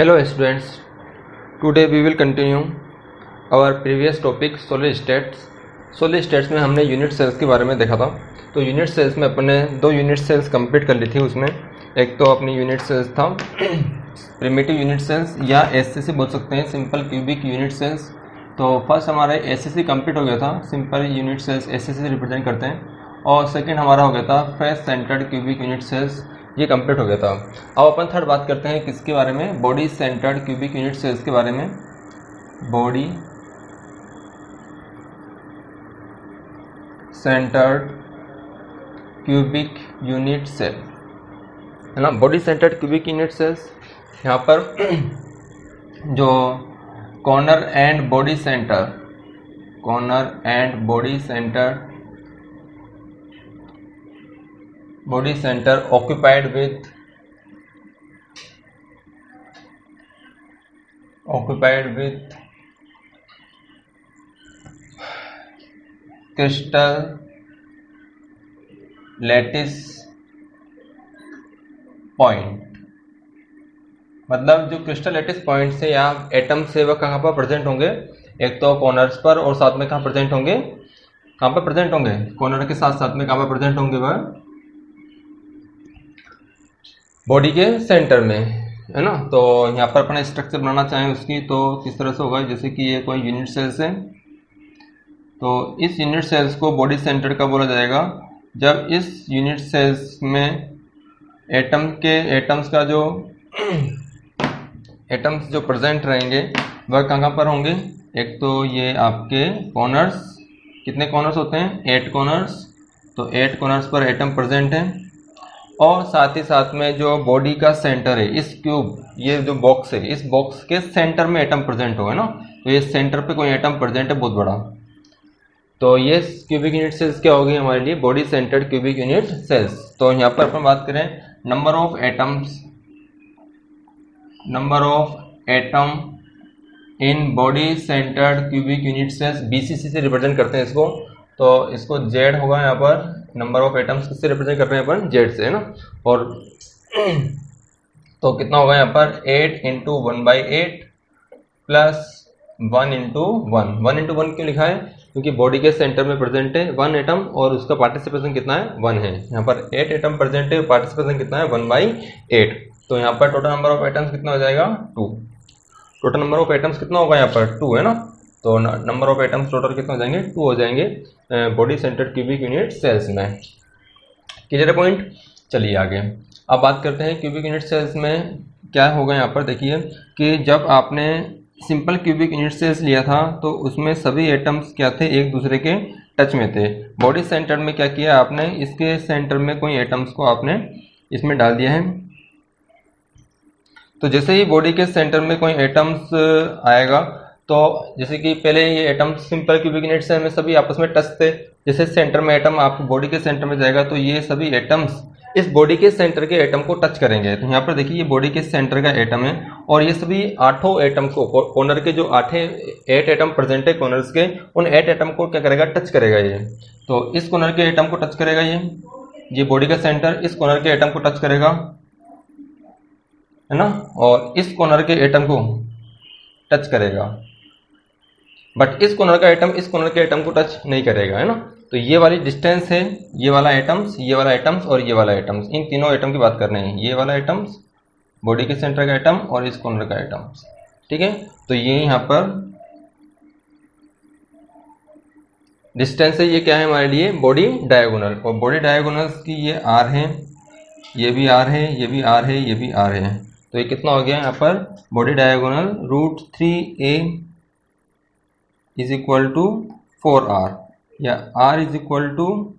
Hello students, today we will continue our previous topic solid states. Solid states में हमने unit cells के बारे में देखा था। तो यूनिट सेल्स में अपने दो यूनिट सेल्स कंप्लीट कर ली थी। उसमें एक तो अपनी यूनिट सेल्स था प्रिमिटिव यूनिट सेल्स या एससीसी बोल सकते हैं, सिंपल क्यूबिक यूनिट सेल्स। तो फर्स्ट हमारा एससीसी कंप्लीट हो गया था, simple unit cells SCC represent करते हैं। और सेकेंड हमारा हो गया था face centred cubic unit cells, ये कंप्लीट हो गया था। अब अपन थर्ड बात करते हैं किसके बारे में, body centred cubic unit cells के बारे में। Body centred cubic unit cell है ना। Body centred cubic unit cells, यहाँ पर जो corner and body centre, corner and body centre, body center occupied with crystal lattice point, मतलब जो क्रिस्टल लैटिस पॉइंट से या एटम से वह कहाँ पर प्रेजेंट होंगे, एक तो कॉर्नर्स पर और साथ में कहाँ प्रेजेंट होंगे, कहाँ पर प्रेजेंट होंगे, कॉर्नर के साथ साथ में कहाँ पर प्रेजेंट होंगे, वह बॉडी के सेंटर में है ना। तो यहाँ पर अपना स्ट्रक्चर बनाना चाहें उसकी तो किस तरह से होगा, जैसे कि ये कोई यूनिट सेल्स है तो इस यूनिट सेल्स को बॉडी सेंटर का बोला जाएगा जब इस यूनिट सेल्स में एटम्स का जो एटम्स जो प्रेजेंट रहेंगे वह कहाँ पर होंगे। एक तो ये आपके कॉर्नर्स, कितने कॉर्नर्स होते हैं, 8 कॉर्नर्स, तो 8 कॉर्नर्स पर एटम प्रेजेंट है। और साथ ही साथ में जो बॉडी का सेंटर है, इस क्यूब, ये जो बॉक्स है, इस बॉक्स के सेंटर में एटम प्रेजेंट होगा ना। तो ये सेंटर पे कोई एटम प्रेजेंट है बहुत बड़ा, तो ये क्यूबिक यूनिट सेल्स क्या होगी हमारे लिए, body centred cubic unit cells. तो यहाँ पर अपन बात करें number of atom in body centred cubic unit cells, BCC से रिप्रेजेंट करते हैं इसको। तो इसको जेड होगा यहाँ पर, नंबर ऑफ एटम्स किससे रिप्रेजेंट कर रहे हैं अपन, जेड से है ना। और तो कितना होगा यहाँ पर 8 इंटू 1/8 प्लस 1 इंटू 1। 1 इंटू 1 क्यों लिखा है, क्योंकि बॉडी के सेंटर में प्रेजेंट है 1 एटम और उसका पार्टिसिपेशन कितना है, 1 है। यहाँ पर 8 एटम प्रेजेंट है, पार्टिसिपेशन कितना है, 1/8। तो यहाँ पर टोटल नंबर ऑफ एटम्स कितना हो जाएगा, 2। टोटल नंबर ऑफ एटम्स कितना होगा यहाँ पर, 2 है ना। तो नंबर ऑफ एटम्स टोटल कितना हो जाएंगे, 2 हो जाएंगे body centred cubic unit cells में। Clear point. चलिए आगे अब बात करते हैं क्यूबिक यूनिट सेल्स में क्या होगा। यहाँ पर देखिए कि जब आपने सिंपल क्यूबिक यूनिट सेल्स लिया था तो उसमें सभी एटम्स क्या थे, एक दूसरे के टच में थे। बॉडी सेंटर में क्या किया आपने, इसके सेंटर में कोई एटम्स को आपने इसमें डाल दिया है। तो जैसे ही बॉडी के सेंटर में कोई एटम्स आएगा, तो जैसे कि पहले ये atom simple cubic unit cell में सभी आपस में टच थे। जैसे सेंटर में एटम आपको बॉडी के सेंटर में जाएगा तो ये सभी एटम्स इस बॉडी के सेंटर के एटम को टच करेंगे। तो यहाँ पर देखिए ये बॉडी के सेंटर का एटम है और ये सभी 8 एटम को, कॉर्नर के जो 8 एटम प्रेजेंट है कॉर्नर्स के, उन 8 एटम को क्या करेगा, टच करेगा ये। तो इस कॉर्नर के एटम को टच करेगा ये बॉडी का सेंटर इस कॉर्नर के एटम को टच करेगा है ना, और इस कॉर्नर के एटम को टच करेगा, बट इस कॉर्नर का एटम इस कॉर्नर के एटम को टच नहीं करेगा है ना। तो ये वाली डिस्टेंस है, ये वाला एटम्स, ये वाला एटम्स और ये वाला एटम्स, इन तीनों एटम की बात कर रहे हैं। ये वाला एटम्स, बॉडी के सेंटर का एटम और इस कॉर्नर का एटम्स, ठीक है। तो ये यहाँ पर डिस्टेंस है, ये क्या है हमारे लिए, बॉडी डायगोनल। और बॉडी डायगोनल्स की ये आर है, ये भी आर है, ये भी आर है, ये भी आर है। तो ये कितना हो गया यहाँ पर, body diagonal √3a is equal to 4r, या r is equal to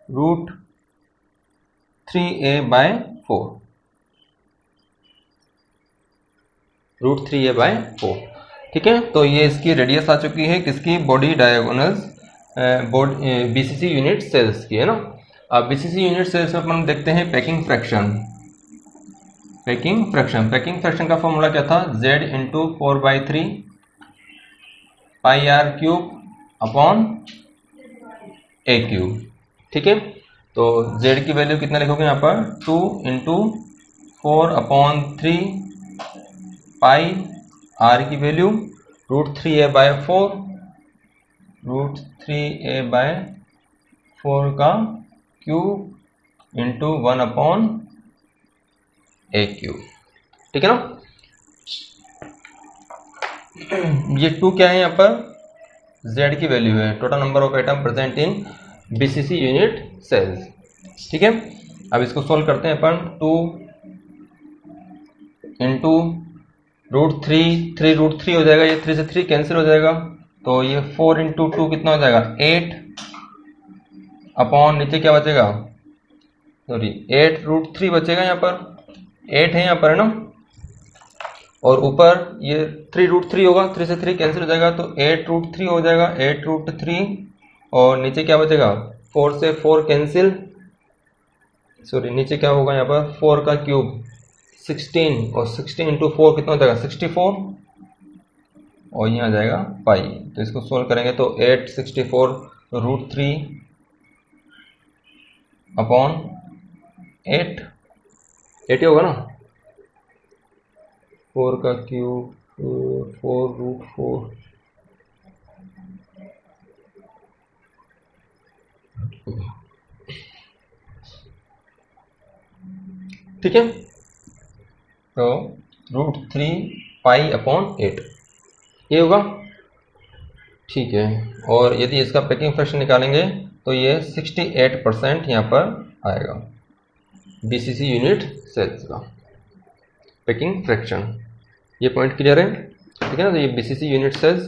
√3a/4, √3a/4, ठीक है। तो ये इसकी रेडियस आ चुकी है किसकी, body diagonals BCC unit cells की है ना। अब बीसीसी यूनिट सेल्स में अपन देखते हैं पैकिंग फ्रैक्शन। पैकिंग फ्रैक्शन का फॉर्मूला क्या था, z into 4/3 πr³ upon a³, ठीक है। तो z की वैल्यू कितना लिखोगे यहाँ पर 2 इंटू 4/3 पाई आर की वैल्यू √3a/4 √3a/4 का क्यूब इंटू 1/a³। ठीक है ना। ये 2 क्या है यहाँ पर, z की वैल्यू है, total number of atom present in BCC unit cells. ठीक है, अब इसको सोल्व करते हैं अपन। 2 इंटू √3 हो जाएगा, ये 3 से 3 कैंसिल हो जाएगा, तो ये 4 इंटू 2 कितना हो जाएगा 8 अपॉन नीचे क्या बचेगा, सॉरी 8 √3 बचेगा, यहाँ पर 8 है यहाँ पर, है ना, और ऊपर ये 3 √3 होगा, 3 से 3 कैंसिल हो जाएगा, तो 8 √3 हो जाएगा, 8 √3, और नीचे क्या बचेगा 4 से 4 कैंसिल, सॉरी नीचे क्या होगा यहाँ पर 4 का क्यूब 16, और 16 इंटू 4 कितना हो जाएगा 64, और यहाँ आ जाएगा पाई। तो इसको सोल्व करेंगे तो 864 √3 अपॉन 8 ही होगा ना, 4 का क्यूब 4 √4, ठीक है, तो √3 पाई अपॉन 8 ये होगा। ठीक है, और यदि इसका पैकिंग फ्रैक्शन निकालेंगे तो ये 68% यहाँ पर आएगा बीसीसी यूनिट सेल्स का पैकिंग फ्रैक्शन। ये पॉइंट क्लियर है, ठीक है ना। तो ये बीसीसी यूनिट सेल्स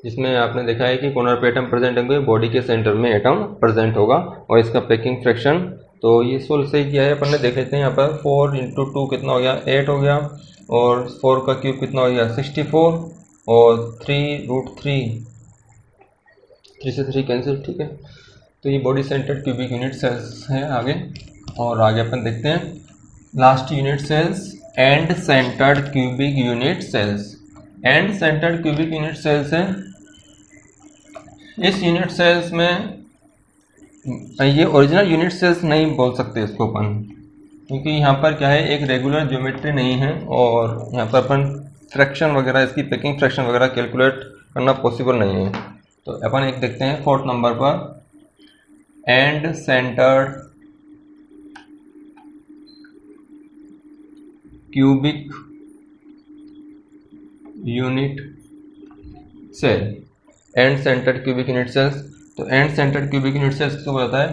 जिसमें आपने देखा है कि कॉर्नर पे एटम प्रेजेंट होंगे, बॉडी के सेंटर में एटम प्रेजेंट होगा, और इसका पैकिंग फ्रैक्शन तो ये सोल्व सही किया है अपन ने, देख लेते हैं यहाँ पर 4 इंटू 2 कितना हो गया 8 हो गया, और 4 का क्यूब कितना हो गया 64, और 3 √3, 3 से 3 कैंसिल, ठीक है। तो ये body centred cubic unit cells है आगे, और आगे अपन देखते हैं last unit cells end centred cubic unit cells. End centred cubic unit cells है, इस यूनिट सेल्स में ये ओरिजिनल यूनिट सेल्स नहीं बोल सकते इसको अपन, क्योंकि यहाँ पर क्या है एक रेगुलर ज्योमेट्री नहीं है, और यहाँ पर अपन फ्रैक्शन वगैरह इसकी पैकिंग फ्रैक्शन वगैरह कैलकुलेट करना पॉसिबल नहीं है। तो अपन एक देखते हैं 4th नंबर पर, end centred cubic unit cell, end centred cubic unit cells. तो end centred cubic unit cells किसको बताता है,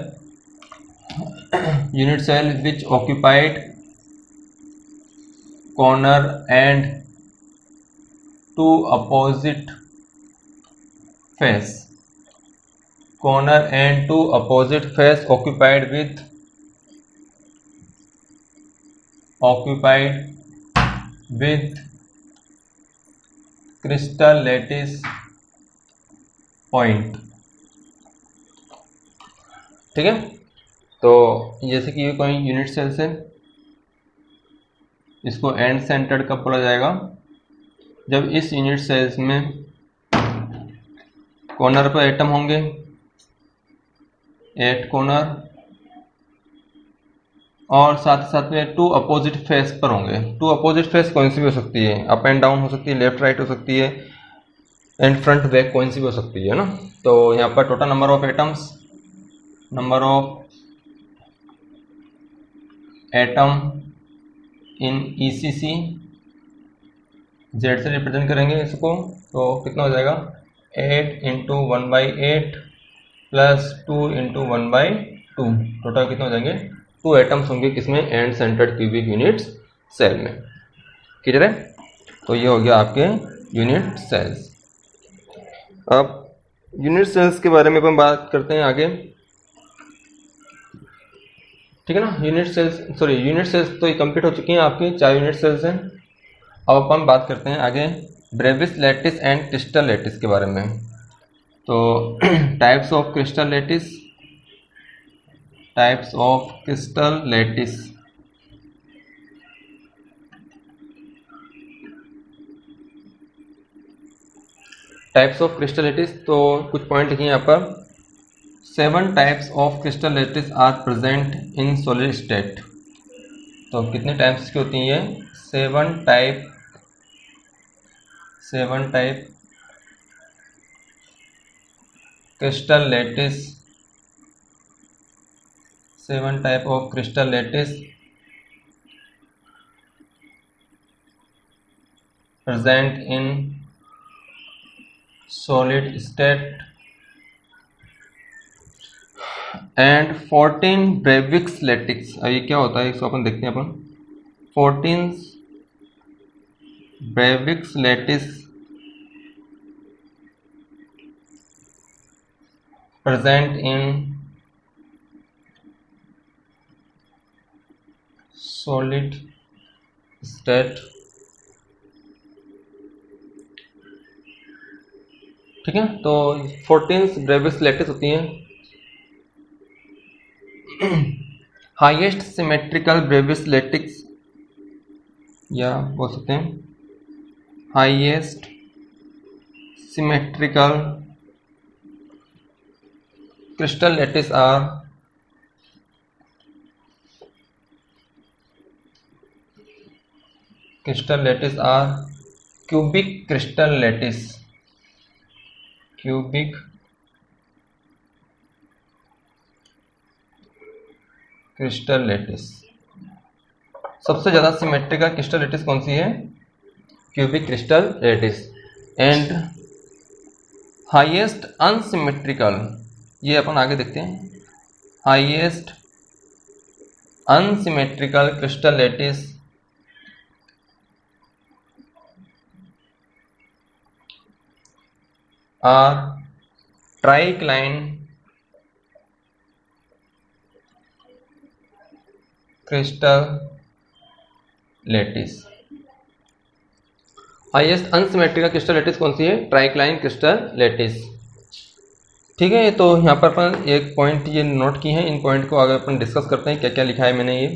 unit cell which occupied corner and 2 opposite face, corner and 2 opposite face occupied with crystal lattice point। ठीक है, तो जैसे कि ये कोई यूनिट सेल्स है, इसको एंड सेंटर्ड कब बोला जाएगा, जब इस यूनिट सेल्स में कॉर्नर पर एटम होंगे, 8 कॉर्नर, और साथ साथ में 2 अपोजिट फेस पर होंगे। 2 अपोजिट फेस कौन सी भी हो सकती है, अप एंड डाउन हो सकती है, लेफ्ट राइट हो सकती है, एंड फ्रंट बैक कौन सी भी हो सकती है ना। तो यहाँ पर total number of atoms, number of atom in ECC, Z से रिप्रेजेंट करेंगे इसको, तो कितना हो जाएगा 8 इंटू 1/8 प्लस 2 इंटू 1/2, टोटल कितना हो जाएंगे 2 एटम्स होंगे किसमें, end centred cubic units cell में। क्लियर है, तो ये हो गया आपके यूनिट सेल्स। अब यूनिट सेल्स के बारे में अपन बात करते हैं आगे, ठीक है ना। यूनिट सेल्स तो ये कंप्लीट हो चुकी हैं आपकी, 4 यूनिट सेल्स हैं। अब अपन बात करते हैं आगे Bravais lattice and crystal lattice के बारे में। तो types of crystal lattice, types of crystal lattice, types of crystal lattice, तो कुछ पॉइंट लिखिए यहाँ पर। 7 types of crystal lattice are present in solid state. तो कितने टाइप्स की होती हैं, 7 type 7 type crystal lattice, 7 type of crystal lattice present in solid state and 14 Brevix lattice। अब ये क्या होता है इसको अपन देखते हैं। अपन 14 Brevix lattice present in solid state। ठीक है, तो 14 Brevix lattice होती हैं हाईएस्ट सिमेट्रिकल ब्रेविस लैटिस, या बोल सकते हैं highest symmetrical crystal lattice are cubic crystal lattice, cubic crystal lattice. सबसे ज़्यादा सिमेट्रिकल क्रिस्टल लैटिस कौन सी है? Cubic crystal lattice. And highest unsymmetrical, ये अपन आगे देखते हैं। Highest unsymmetrical crystal lattice are triclinic crystal lattice. Highest unsymmetrical crystal lattice कौन सी है? Triclinic crystal lattice. ठीक है, तो यहाँ पर अपन एक पॉइंट ये नोट की हैं, इन पॉइंट को आगे अपन डिस्कस करते हैं क्या क्या लिखा है मैंने ये।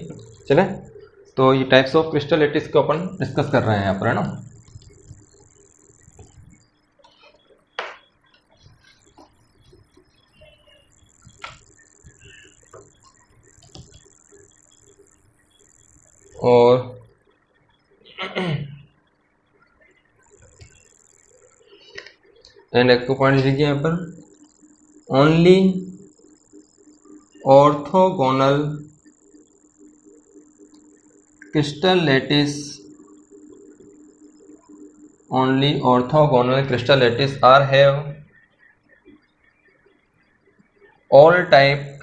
चले, तो ये टाइप्स ऑफ क्रिस्टल लैटिस को अपन डिस्कस कर रहे हैं यहाँ पर, है ना। और एंड एक पॉइंट लिखिए यहाँ पर, only orthogonal crystal lattice, only orthogonal crystal lattice are have all type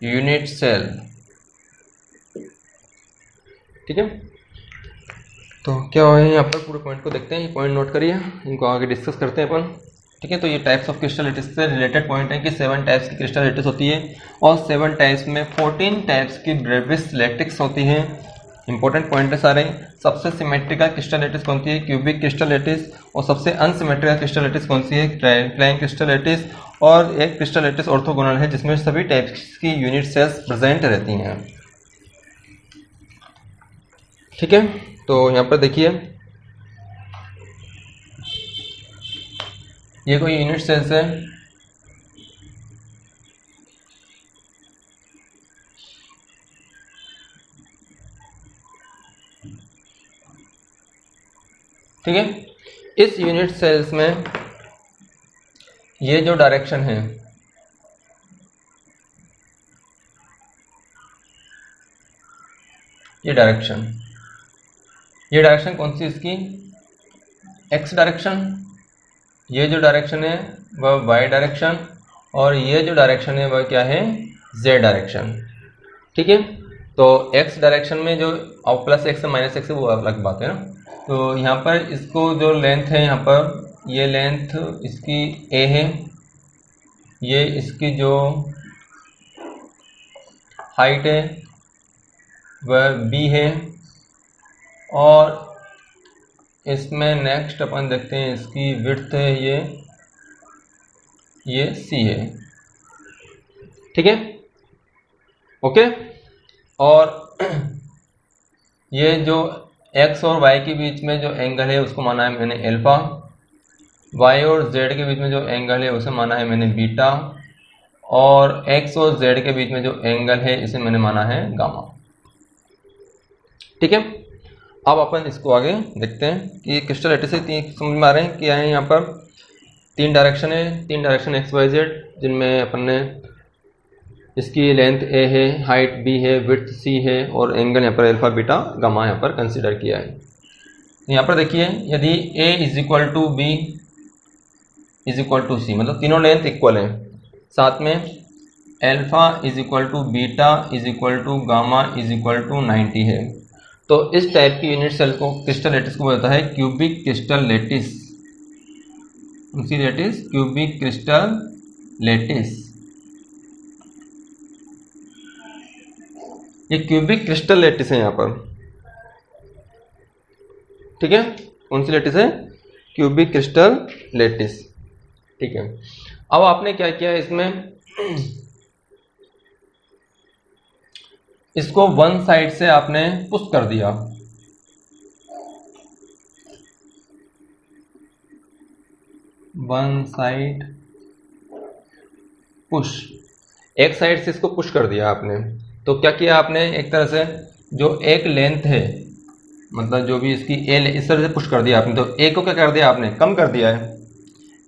unit cell. ठीक है, तो क्या है यहाँ पर पूरे पॉइंट को देखते हैं, ये पॉइंट नोट करिए, इनको आगे डिस्कस करते हैं अपन। ठीक है, तो ये टाइप्स ऑफ क्रिस्टल लैटिस से रिलेटेड पॉइंट है कि 7 टाइप्स की क्रिस्टल लैटिस होती है और 7 टाइप्स में 14 टाइप्स की ब्रेविस लैटिस होती हैं। इंपॉर्टेंट पॉइंट है सारे। सबसे सिमेट्रिकल क्रिस्टल लैटिस कौन सी है? Cubic crystal lattice. और सबसे अनसिमेट्रिकल क्रिस्टल लैटिस कौन सी है? Triclinic crystal lattice. और एक क्रिस्टल लैटिस ऑर्थोगोनल है जिसमें सभी टाइप्स की यूनिट सेल्स प्रेजेंट रहती हैं। ठीक है, तो यहाँ पर देखिए ये कोई यूनिट सेल्स है, ठीक है। इस यूनिट सेल्स में ये जो डायरेक्शन है, ये डायरेक्शन कौन सी इसकी? X direction. ये जो डायरेक्शन है वह वाई डायरेक्शन, और ये जो डायरेक्शन है वह क्या है? Z direction. ठीक है, तो एक्स डायरेक्शन में जो प्लस एक्स माइनस एक्स है वो अलग बात है ना। तो यहाँ पर इसको जो लेंथ है, यहाँ पर ये लेंथ इसकी ए है, ये इसकी जो हाइट है वह बी है, और इसमें नेक्स्ट अपन देखते हैं इसकी विड्थ है, ये सी है। ठीक है, ओके। और ये जो एक्स और वाई के बीच में जो एंगल है उसको माना है मैंने अल्फा, वाई और जेड के बीच में जो एंगल है उसे माना है मैंने बीटा, और एक्स और जेड के बीच में जो एंगल है इसे मैंने माना है गामा। ठीक है, अब अपन इसको आगे देखते हैं कि क्रिस्टल लैटिस से समझ में आ रहे हैं कि यहाँ पर 3 डायरेक्शन है, 3 डायरेक्शन एक्स वाई जेड, जिनमें अपन ने इसकी लेंथ ए है, हाइट बी है, विड्थ सी है और एंगल यहाँ पर अल्फा बीटा गामा यहाँ पर कंसीडर किया है। यहाँ पर देखिए यदि A is equal to B is equal to C, मतलब तीनों लेंथ इक्वल है, साथ में alpha is equal to beta is equal to gamma is equal to 90 है, तो इस टाइप की यूनिट सेल को क्रिस्टल लैटिस को बोलता है क्यूबिक क्रिस्टल लैटिस। उसी लैटिस क्यूबिक क्रिस्टल लैटिस, ये क्यूबिक क्रिस्टल लैटिस है यहाँ पर, ठीक है। कौन सी लैटिस है? क्यूबिक क्रिस्टल लैटिस, ठीक है। अब आपने क्या किया इसमें, इसको वन साइड से आपने पुश कर दिया, वन साइड पुश, एक साइड से इसको पुश कर दिया आपने। तो क्या किया आपने, एक तरह से जो एक लेंथ है, मतलब जो भी इसकी ए, इस तरह से पुश कर दिया आपने, तो ए को क्या कर दिया आपने, कम कर दिया है।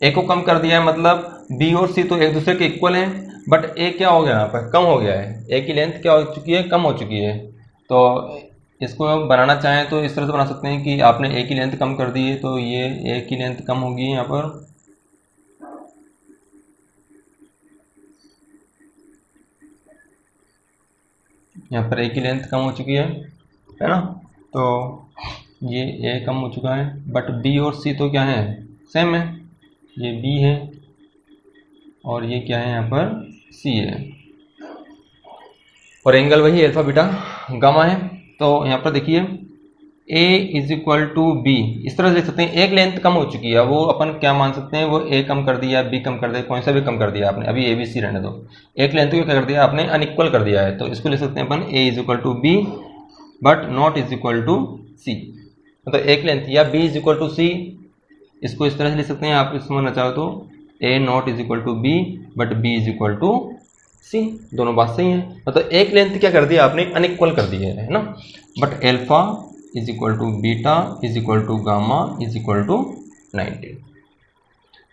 ए को कम कर दिया है मतलब बी और सी तो एक दूसरे के इक्वल हैं, बट ए क्या हो गया यहाँ पर, कम हो गया है। ए की लेंथ क्या हो चुकी है, कम हो चुकी है। तो इसको बनाना चाहें तो इस तरह से बना सकते हैं कि आपने ए की लेंथ कम कर दी है, तो ये ए की लेंथ कम होगी यहाँ पर, यहाँ पर ए की लेंथ कम हो चुकी है ना। तो ये ए कम हो चुका है, बट बी और सी तो क्या है, सेम है। ये बी है और ये क्या है, यहाँ पर सी है, और एंगल वही अल्फा बीटा गामा है। तो यहाँ पर देखिए a is equal to B, इस तरह से लिख सकते हैं। एक लेंथ कम हो चुकी है, वो अपन क्या मान सकते हैं, वो a कम कर दिया, b कम कर दिया, कौन सा भी कम कर दिया आपने, अभी ए बी सी रहने दो। एक लेंथ को क्या कर दिया आपने, अनइक्वल कर दिया है, तो इसको लिख सकते हैं अपन a is equal to B but not is equal to C, मतलब एक लेंथ, या b is equal to C, इसको इस तरह से लिख सकते हैं आप समझना चाहो तो, a not is equal to B but b is equal to C, दोनों बात सही है। मतलब एक लेंथ क्या कर दिया आपने, अनइक्वल कर दी है ना। But alpha is equal to beta is equal to gamma is equal to 90।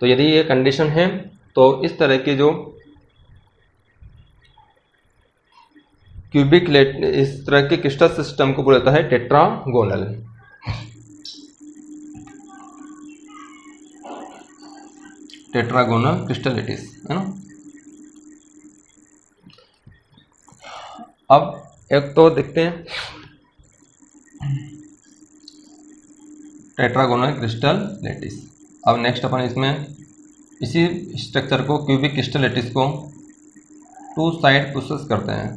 तो यदि ये कंडीशन है तो इस तरह के जो क्यूबिक इस तरह के क्रिस्टल सिस्टम को बोला जाता है टेट्रागोनल। टेट्रागोनल क्रिस्टल लैटिस, है ना। अब एक तो देखते हैं टेट्रागोनल क्रिस्टल लैटिस। अब नेक्स्ट अपन इसमें इसी स्ट्रक्चर को, क्यूबिक क्रिस्टल लैटिस को 2 साइड पुशेस करते हैं,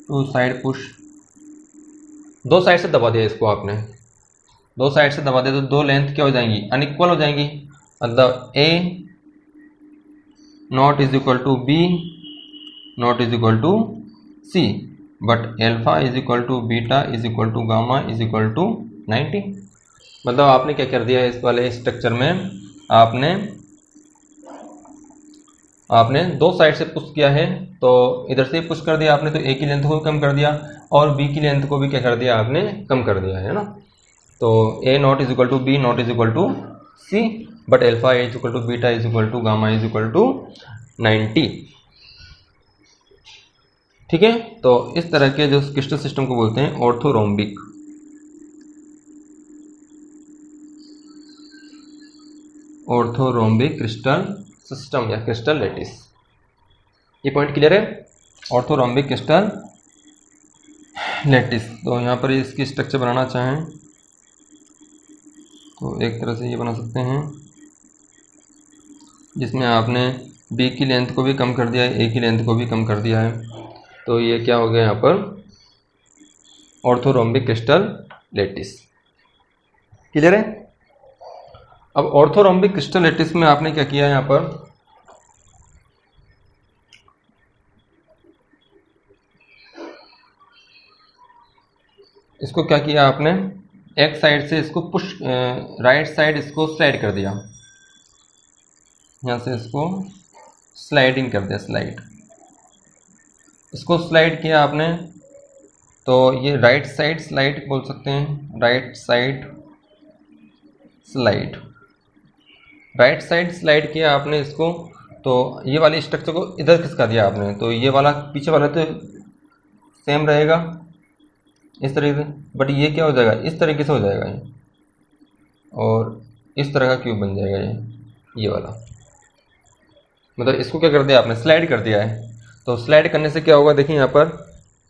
2 साइड पुश, 2 साइड से दबा दिया इसको आपने, 2 साइड से दबा दिया तो 2 लेंथ क्या हो जाएंगी, अनइक्वल हो जाएंगी। मतलब A not is equal to B not is equal to C, but alpha is equal to beta is equal to gamma is equal to 90। मतलब आपने क्या कर दिया इस वाले स्ट्रक्चर में, आपने 2 साइड से पुश किया है, तो इधर से पुश कर दिया आपने, तो ए की लेंथ को भी कम कर दिया और बी की लेंथ को भी क्या कर दिया आपने, कम कर दिया है ना। तो A not is equal to B not is equal to C, but alpha is equal to beta is equal to gamma is equal to 90, ठीक है। तो इस तरह के जो क्रिस्टल सिस्टम को बोलते हैं ऑर्थोरोम्बिक। ऑर्थोरोम्बिक क्रिस्टल सिस्टम या क्रिस्टल लैटिस, ये पॉइंट क्लियर है, ऑर्थोरोम्बिक क्रिस्टल लैटिस। तो यहाँ पर इसकी स्ट्रक्चर बनाना चाहें तो एक तरह से ये बना सकते हैं, जिसमें आपने बी की लेंथ को भी कम कर दिया है, ए की लेंथ को भी कम कर दिया है, तो ये क्या हो गया यहाँ पर, ऑर्थोरोम्बिक क्रिस्टल लैटिस। क्लियर है। अब ऑर्थोरोम्बिक क्रिस्टल लैटिस में आपने क्या किया यहाँ पर, इसको क्या किया आपने, एक साइड से इसको पुश, राइट साइड इसको स्लाइड कर दिया, यहाँ से इसको स्लाइडिंग कर दिया, स्लाइड, इसको स्लाइड किया आपने तो ये राइट साइड स्लाइड बोल सकते हैं, right side slide. Right side slide किया आपने इसको, तो ये वाले स्ट्रक्चर को इधर खिसका दिया आपने, तो ये वाला पीछे वाला तो सेम रहेगा इस तरीके से, बट ये क्या हो जाएगा, इस तरीके से हो जाएगा ये, और इस तरह का क्यूब बन जाएगा ये वाला। मतलब इसको क्या कर दिया आपने, स्लाइड कर दिया है। तो स्लाइड करने से क्या होगा, देखिए यहाँ पर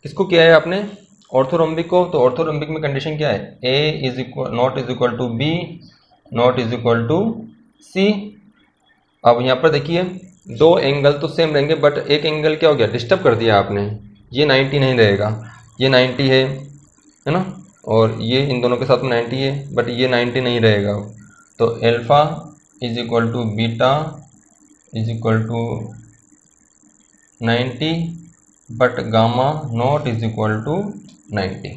किसको किया है आपने, ऑर्थोरोम्बिक को। तो ऑर्थोरोम्बिक में कंडीशन क्या है, A is equal not is equal to B not is equal to C. अब यहाँ पर देखिए दो एंगल तो सेम रहेंगे, बट एक एंगल क्या हो गया, डिस्टर्ब कर दिया आपने, ये 90 नहीं रहेगा, ये 90 है ना, और ये इन दोनों के साथ में 90 है, बट ये 90 नहीं रहेगा। तो alpha is equal to beta is equal to 90, but gamma not is equal to 90।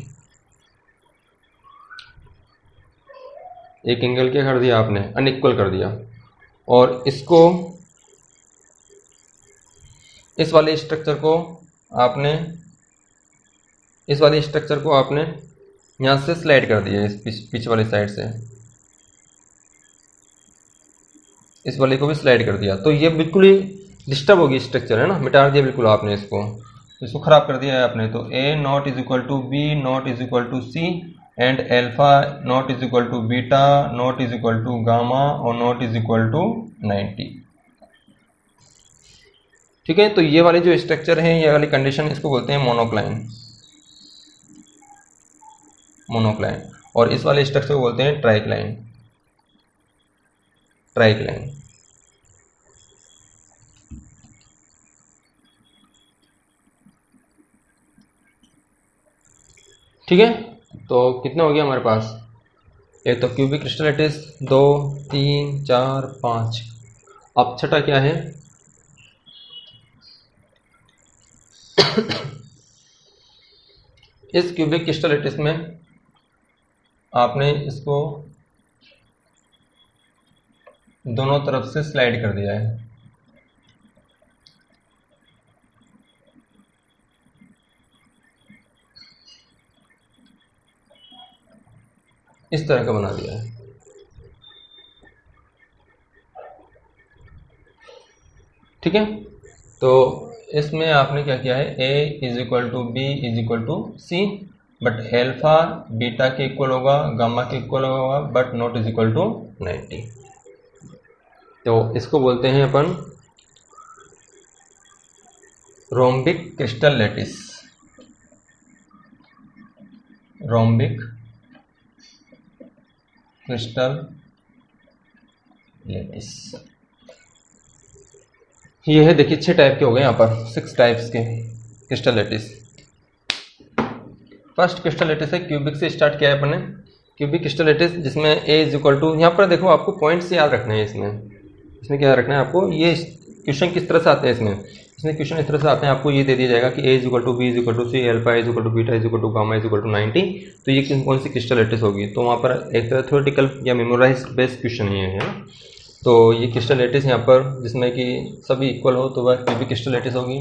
एक एंगल क्या कर दिया आपने, अनइक्वल कर दिया। और इसको, इस वाले स्ट्रक्चर को आपने, इस वाले स्ट्रक्चर को आपने यहाँ से स्लाइड कर दिया, इस पीछे वाली साइड से इस वाले को भी स्लाइड कर दिया। तो ये बिल्कुल ही डिस्टर्ब होगी स्ट्रक्चर, है ना, मिटा दिया बिल्कुल आपने इसको खराब कर दिया है आपने। तो A not is equal to B not is equal to C and alpha not is equal to beta not is equal to gamma और नॉट इज इक्वल टू 90। ठीक है, तो ये वाले जो स्ट्रक्चर है, ये वाली कंडीशन, इसको बोलते हैं मोनोक्लाइन, मोनोक्लाइन। और इस वाले स्ट्रक्चर को बोलते हैं ट्राइक्लाइन, ट्राइक्लाइन। ठीक है, तो कितने हो गया हमारे पास, एक तो क्यूबिक क्रिस्टल लैटिस, 2 3 4 5। अब छठा क्या है, इस क्यूबिक क्रिस्टल लैटिस में आपने इसको दोनों तरफ से स्लाइड कर दिया है। इस तरह का बना दिया है। ठीक है, तो इसमें आपने क्या किया है, A is equal to B is equal to C, but alpha beta के इक्वल होगा, गामा के इक्वल होगा, but not is equal to 90। तो इसको बोलते हैं अपन rhombic crystal lattice, rhombic crystal lattice. ये है, देखिए 6 टाइप के हो गए यहाँ पर, 6 टाइप्स के crystal lattice. First crystal lattice है, क्यूबिक से स्टार्ट किया है अपन ने, क्यूबिक क्रिस्टल लैटिस, जिसमें ए इज इक्वल टू, यहाँ पर देखो आपको पॉइंट्स याद रखना है, इसमें क्या रखना है आपको, ये क्वेश्चन किस तरह से आते हैं इसमें क्वेश्चन इस तरह से आते हैं, आपको ये दे दिया जाएगा कि A is equal to B is equal to C, alpha is equal to beta is equal to gamma is equal to 90। तो ये कौन सी क्रिस्टल लैटिस होगी, तो वहाँ पर एक तरह थ्योरेटिकल या मेमोराइज बेस्ड क्वेश्चन ही है ना। तो ये क्रिस्टल लैटिस यहाँ पर जिसमें कि सभी इक्वल हो, तो वह क्यूबिक क्रिस्टल लैटिस होगी।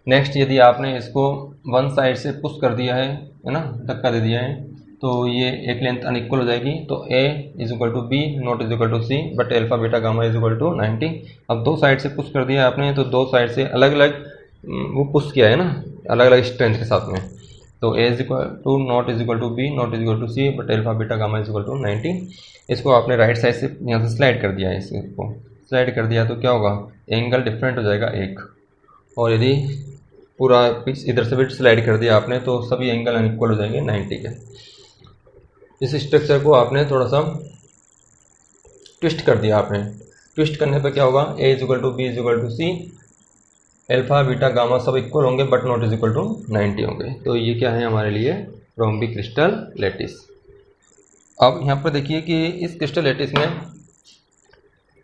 नेक्स्ट, यदि आपने इसको वन साइड से पुश कर दिया है ना, धक्का दे दिया है, तो ये एक लेंथ अनइक्वल हो जाएगी। तो A is equal to B not is equal to C, but alpha beta gamma is equal to 90। अब दो साइड से पुश कर दिया आपने, तो दो साइड से अलग अलग वो पुश किया है ना, अलग अलग स्ट्रेंथ के साथ में। तो A is equal to not is equal to B not is equal to C, but alpha beta gamma is equal to 90। इसको आपने राइट साइड से यहाँ से स्लाइड कर दिया है, इसको स्लाइड कर दिया तो क्या होगा, एंगल डिफरेंट हो जाएगा एक। और यदि पूरा पिच इधर से भी स्लाइड कर दिया आपने, तो सभी एंगल अनइक्वल हो जाएंगे 90 के। इस स्ट्रक्चर को आपने थोड़ा सा ट्विस्ट कर दिया आपने, ट्विस्ट करने पर क्या होगा, A is equal to B is equal to C, alpha beta gamma सब इक्वल होंगे, but not is equal to 90 होंगे। तो ये क्या है हमारे लिए, रोम्बिक क्रिस्टल लैटिस। अब यहाँ पर देखिए कि इस क्रिस्टल लैटिस में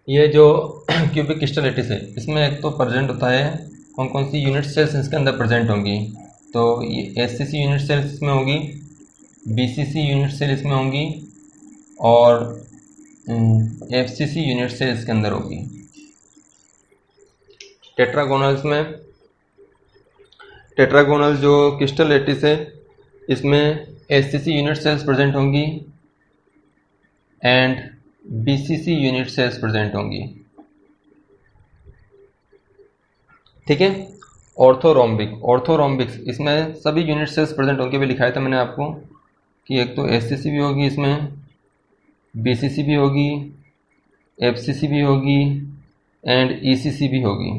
ये जो क्यूबिक क्रिस्टल लैटिस है, इसमें एक तो प्रेजेंट होता है कौन कौन सी यूनिट सेल्स इसके अंदर प्रेजेंट होंगी। तो ये एससीसी यूनिट सेल्स इसमें होगी, बीसीसी यूनिट सेल इसमें होंगी, और एफसीसी यूनिट सेल इसके अंदर होगी। टेट्रागोनल्स में, टेट्रागोनल जो क्रिस्टल लैटिस है, इसमें एससीसी यूनिट सेल्स प्रेजेंट होंगी and BCC unit cells present होंगी। ठीक है। ऑर्थोरोम्बिक्स इसमें सभी यूनिट सेल्स प्रेजेंट होंगे। भी लिखाया था मैंने आपको कि एक तो एससीसी भी होगी, इसमें बीसीसी भी होगी, एफसीसी भी होगी एंड ईसीसी भी होगी।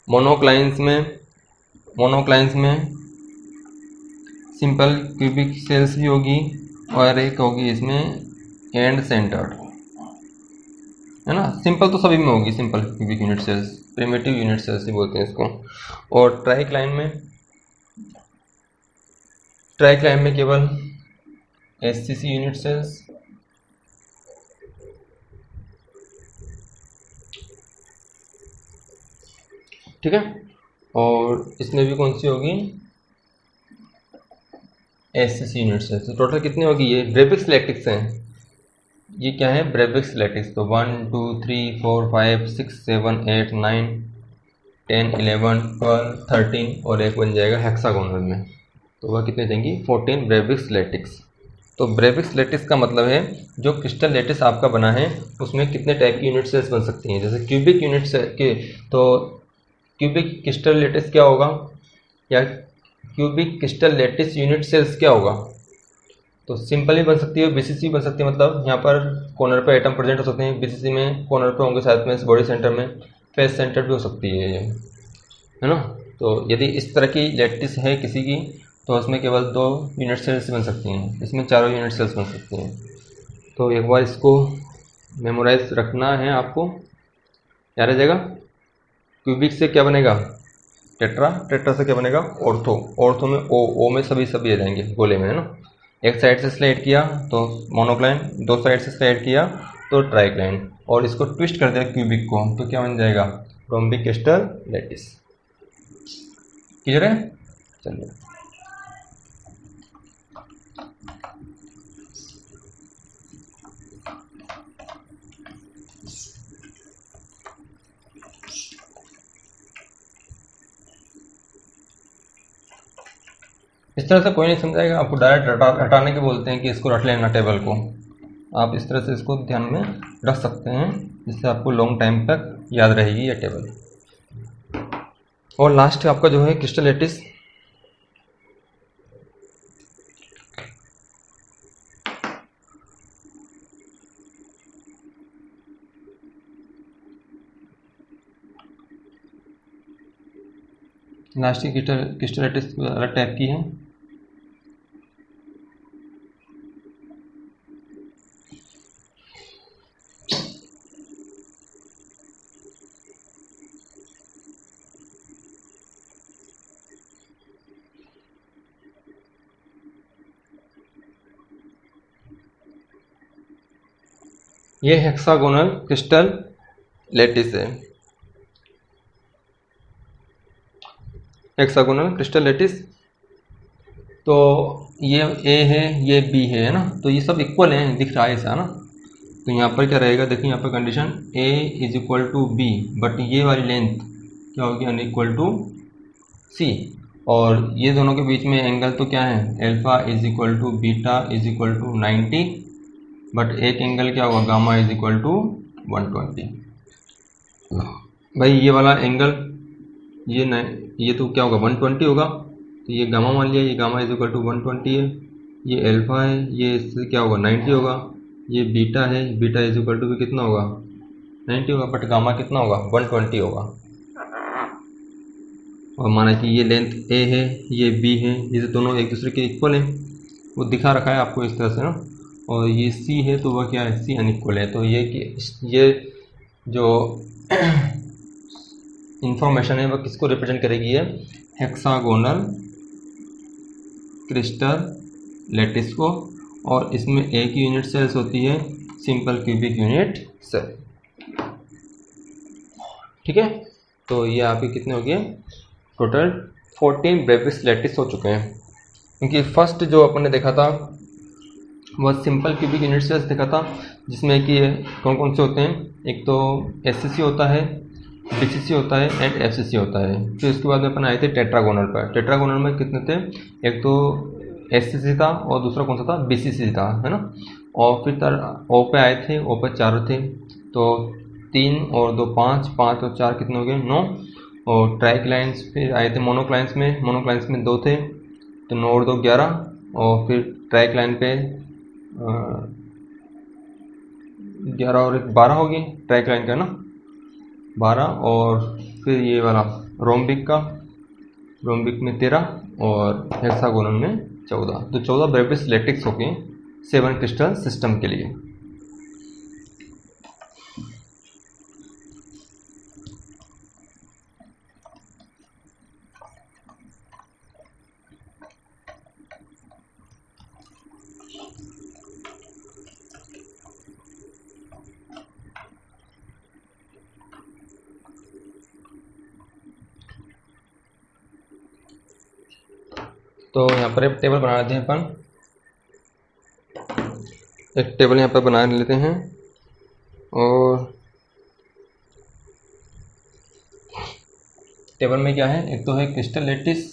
मोनोक्लाइंस में सिंपल क्यूबिक सेल्स भी होगी और एक होगी इसमें एंड सेंटर्ड, है ना। सिंपल तो सभी में होगी, simple cubic unit cells, primitive unit cells ही बोलते हैं इसको। और ट्राइक्लाइन में केवल एससीसी यूनिट सेल्स, ठीक है। और इसमें भी कौन सी होगी, एससीसी यूनिट सेल्स। तो टोटल कितनी होगी, ये ब्रेविक्स लैटिक्स हैं। ये क्या है, ब्रेविक्स लैटिक्स। तो 1 2 3 4 5 6 7 8 9 10 11 12 13 और एक बन जाएगा हेक्सागोनल में, तो वह कितने देंगी, 14 ब्रेविक्स लैटिक्स। तो ब्रेविक्स लैटिक्स का मतलब है जो क्रिस्टल लैटिस आपका बना है उसमें कितने टाइप की यूनिट सेल्स बन सकती हैं। जैसे क्यूबिक यूनिट के, तो क्यूबिक क्रिस्टल लैटिस क्या होगा, या cubic crystal lattice unit cells क्या होगा। तो सिंपल ही बन सकती है, बीसीसी बन सकती है, मतलब यहाँ पर कॉर्नर पे एटम प्रेजेंट हो सकते हैं, बीसीसी में कॉर्नर पे होंगे, साथ में बॉडी सेंटर में फेस सेंटर भी हो सकती है ये, है ना। तो यदि इस तरह की लैटिस है किसी की तो उसमें केवल 2 यूनिट सेल्स बन सकती हैं, इसमें 4 यूनिट सेल्स बन सकती हैं। तो एक बार इसको मेमोराइज रखना है आपको, याद रह जाएगा। क्यूबिक से क्या बनेगा, टेट्रा, टेट्रा से क्या बनेगा, ऑर्थो में ओ में सभी आ जाएंगे गोले में, है ना। एक साइड से स्लाइड किया तो मोनोक्लाइन, 2 साइड से स्लाइड किया तो ट्राइक्लाइन, और इसको ट्विस्ट कर दिया क्यूबिक को तो क्या बन जाएगा, रोम्बिक क्रिस्टल लैटिस। क्लियर है, चलिए। इस तरह से कोई नहीं समझाएगा, आपको डायरेक्ट हटाने के बोलते हैं कि इसको रट लेना टेबल को। आप इस तरह से इसको ध्यान में रख सकते हैं, जिससे आपको लॉन्ग टाइम तक याद रहेगी ये टेबल। और लास्ट आपका जो है क्रिस्टल लैटिस, लास्ट की क्रिस्टल लैटिस अलग टाइप की है। ये हेक्सागोनल क्रिस्टल लैटिस है, हेक्सागोनल क्रिस्टल लैटिस। तो ये ए है, ये बी है ना, तो ये सब इक्वल हैं, दिख रहा है ऐसा ना। तो यहाँ पर क्या रहेगा, देखिए यहाँ पर condition A is equal to B, but ये वाली लेंथ क्या होगी, अनइक्वल टू सी। और ये दोनों के बीच में एंगल तो क्या है, alpha is equal to beta is equal to 90, but एक एंगल क्या होगा, गामा इज इक्वल टू 120। भाई ये वाला एंगल ये तो क्या होगा, 120 होगा, तो ये गामा मान लिया, ये गामा इज इक्वल टू 120 है। ये अल्फा है, ये इससे क्या होगा, 90 होगा। ये बीटा है, बीटा इज इक्वल टू भी कितना होगा, 90 होगा, बट गामा कितना होगा, 120 होगा। और माना कि ये लेंथ ए है, ये बी है, ये दोनों एक दूसरे के इक्वल हैं, वो दिखा रखा है आपको इस तरह से ना। और ये सी है, तो वह क्या है, सी अनइक्वल है। तो ये जो इंफॉर्मेशन है वह किसको रिप्रेजेंट करेगी, है हेक्सागोनल क्रिस्टल लैटिस को। और इसमें एक ही यूनिट सेल्स होती है, सिंपल क्यूबिक यूनिट सेल, ठीक है। तो ये आपके कितने हो गए, टोटल 14 ब्रेविक्स लैटिस हो चुके हैं। क्योंकि फर्स्ट जो अपन ने देखा था वह सिंपल क्यूबिक यूनिट सेल्स देखा था, जिसमें कि कौन कौन से होते हैं, एक तो एससीसी होता है, BCC होता है एंड FCC होता है। फिर उसके बाद में अपन आए थे टेट्रागोनल पर। टेट्रागोनल में कितने थे, एक तो SCC था और दूसरा कौन सा था, BCC था, है ना। और फिर O पे आए थे, O पे 4 थे, तो 3 और 2 5, 5 और 4 कितने हो गए 9। और ट्राइक्लाइंस फिर आए थे मोनोक्लाइंस में 2 थे, तो 9 और 2 11। और फिर ट्राइक्लाइन पे 11 और 1 12 हो गई, ट्राइक्लाइन का ना 12। और फिर ये वाला रोम्बिक में 13 और हेक्सागोनल में 14। तो 14 ब्रेविस लैटिक्स हो गए 7 क्रिस्टल सिस्टम के लिए। तो यहाँ पर एक टेबल बना लेते हैं अपन, एक टेबल यहाँ पर बना लेते हैं। और टेबल में क्या है, एक तो है क्रिस्टल लैटिस,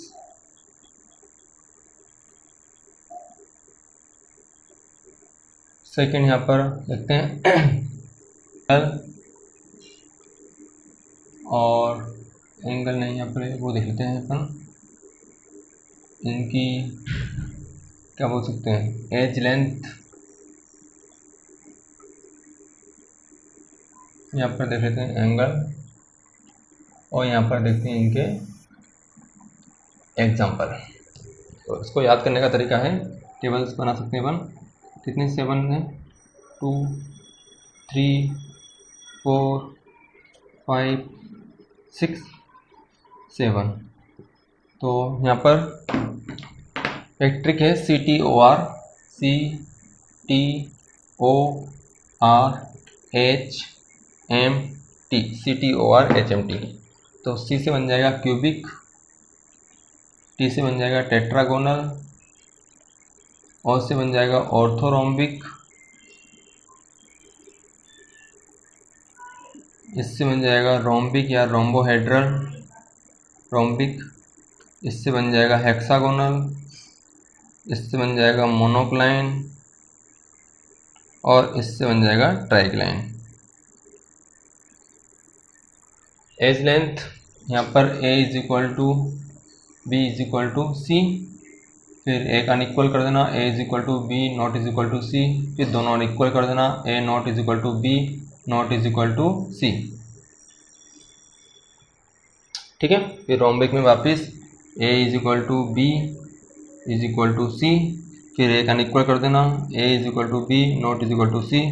सेकंड यहाँ पर देखते हैं और एंगल नहीं, यहाँ पर वो देख लेते हैं अपन, इनकी क्या बोल सकते हैं, एज लेंथ यहाँ पर देख लेते हैं एंगल, और यहाँ पर देखते हैं इनके एग्जाम्पल। तो इसको याद करने का तरीका है, टेबल्स बना सकते हैं अपन, कितने 7 है, 2 3 4 5 6 7। तो यहाँ पर एक ट्रिक है CTOR, CTORHMT। तो C से बन जाएगा क्यूबिक, T से बन जाएगा टेट्रागोनल, O से बन जाएगा ऑर्थोरोम्बिक, इससे बन जाएगा रोम्बिक या रोम्बोहेड्रल रोम्बिक, इससे बन जाएगा हेक्सागोनल, इससे बन जाएगा मोनोक्लाइन, और इससे बन जाएगा ट्राइक्लाइन। एज लेंथ यहाँ पर A = B = C, फिर एक अनइक्वल कर देना, A = B ≠ C, फिर दोनों अनइक्वल कर देना, A ≠ B ≠ C। ठीक है, फिर रोम्बिक में वापस A = B = C, फिर एक अनइक्वल कर देना, A = B ≠ C,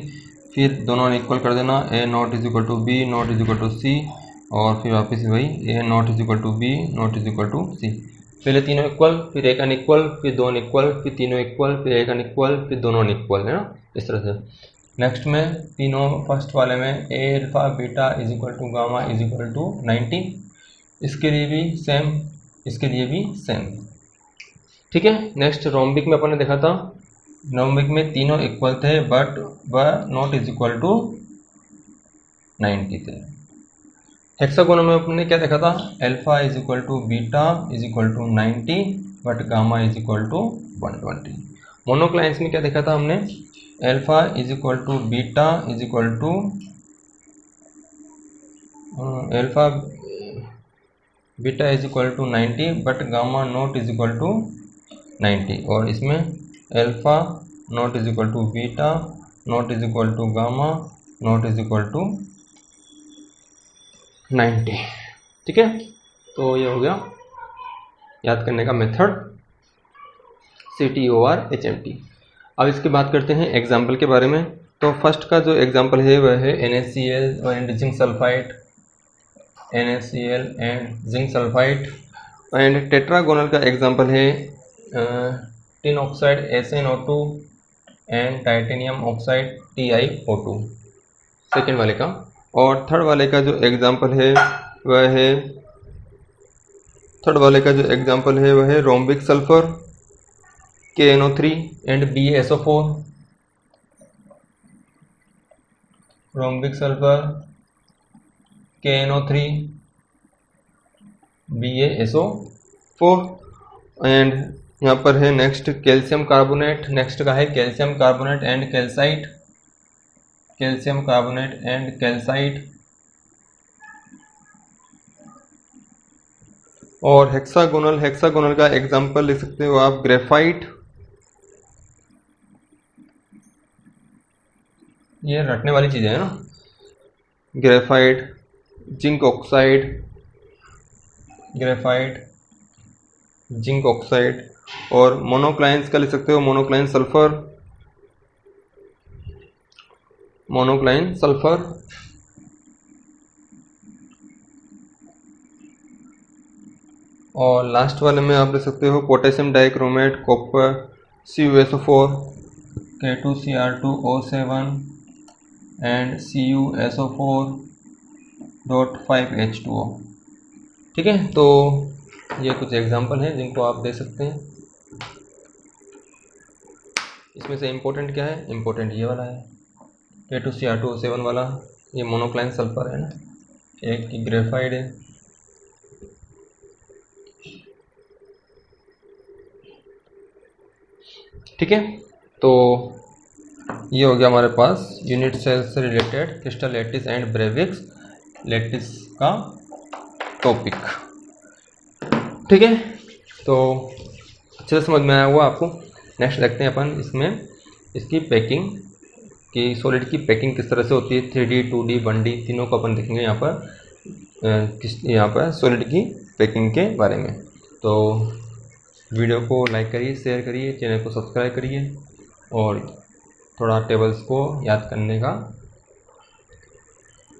फिर दोनों अनइक्वल कर देना, A ≠ B ≠ C, और फिर वापस वही A ≠ B ≠ C। पहले तीनों इक्वल, फिर एक अनइक्वल, फिर दो अनइक्वल, फिर तीनों इक्वल, फिर एक अनइक्वल, फिर दोनों अनइक्वल, है ना, इस तरह से। नेक्स्ट में तीनों फर्स्ट वाले में A अल्फा बीटा = गामा = 90, इसके लिए भी सेम, इसके लिए भी सेम। ठीक है, नेक्स्ट रोम्बिक में अपन ने देखा था, रोम्बिक में तीनों इक्वल थे बट वह नॉट = 90 थे। हेक्सागोनल में अपन ने क्या देखा था, अल्फा = बीटा = 90 बट गामा = 120। मोनोक्लाइंस में क्या देखा था हमने, alpha = beta = 90 but gamma not = 90, और इसमें alpha not = beta not = gamma not = 90। ठीक है, तो ये हो गया याद करने का मेथड CTOR HMT। अब इसकी बात करते हैं एग्जाम्पल के बारे में। तो फर्स्ट का जो एग्जाम्पल है वह है NaCl and zinc sulphide, NaCl and zinc sulphide. And tetragonal का एग्जाम्पल है tin oxide SnO2 and titanium oxide TiO2, second वाले का। और थर्ड वाले का जो एग्जाम्पल है वह है rhombic sulphur KNO3 and BaSO4, rhombic sulphur KNO3 BaSO4 and यहाँ पर है नेक्स्ट कैल्शियम कार्बोनेट, नेक्स्ट का है calcium carbonate and calcite, calcium carbonate and calcite. और हेक्सागोनल, हेक्सागोनल का एग्जांपल लिख सकते हो आप ग्रेफाइट, ये रटने वाली चीजें है ना, graphite, zinc oxide, graphite, zinc oxide. और मोनोक्लाइंस का लिख सकते हो मोनोक्लाइन सल्फर, मोनोक्लाइन सल्फर। और लास्ट वाले में आप लिख सकते हो potassium dichromate, copper, CuSO4, K2Cr2O7 and CuSO4.5H2O। ठीक है, तो ये कुछ एग्जांपल हैं जिनको आप दे सकते हैं। इसमें से इम्पोर्टेंट क्या है? इम्पोर्टेंट ये वाला है K2Cr2O7 वाला, ये मोनोक्लाइन सल्फर है ना, एक की ग्रेफाइड है। ठीक है, तो ये हो गया हमारे पास यूनिट सेल से related crystal lattice and Bravais lattice का टॉपिक। ठीक है, तो अच्छे से समझ में आया हुआ आपको। नेक्स्ट देखते हैं अपन इसमें इसकी पैकिंग कि सॉलिड की पैकिंग किस तरह से होती है, 3D 2D 1D तीनों को अपन देखेंगे यहाँ पर सॉलिड की पैकिंग के बारे में। तो वीडियो को लाइक करिए, शेयर करिए, चैनल को सब्सक्राइब करिए और थोड़ा टेबल्स को याद करने का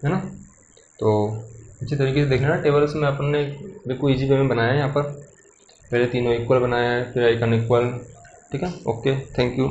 है ना। तो अच्छी तरीके से देखना ना, टेबल्स में अपन ने बिल्कुल इजी वे में बनाया है। यहाँ पर पहले तीनों इक्वल बनाया है, फिर एक अनइक्वल। ठीक है, ओके, थैंक यू।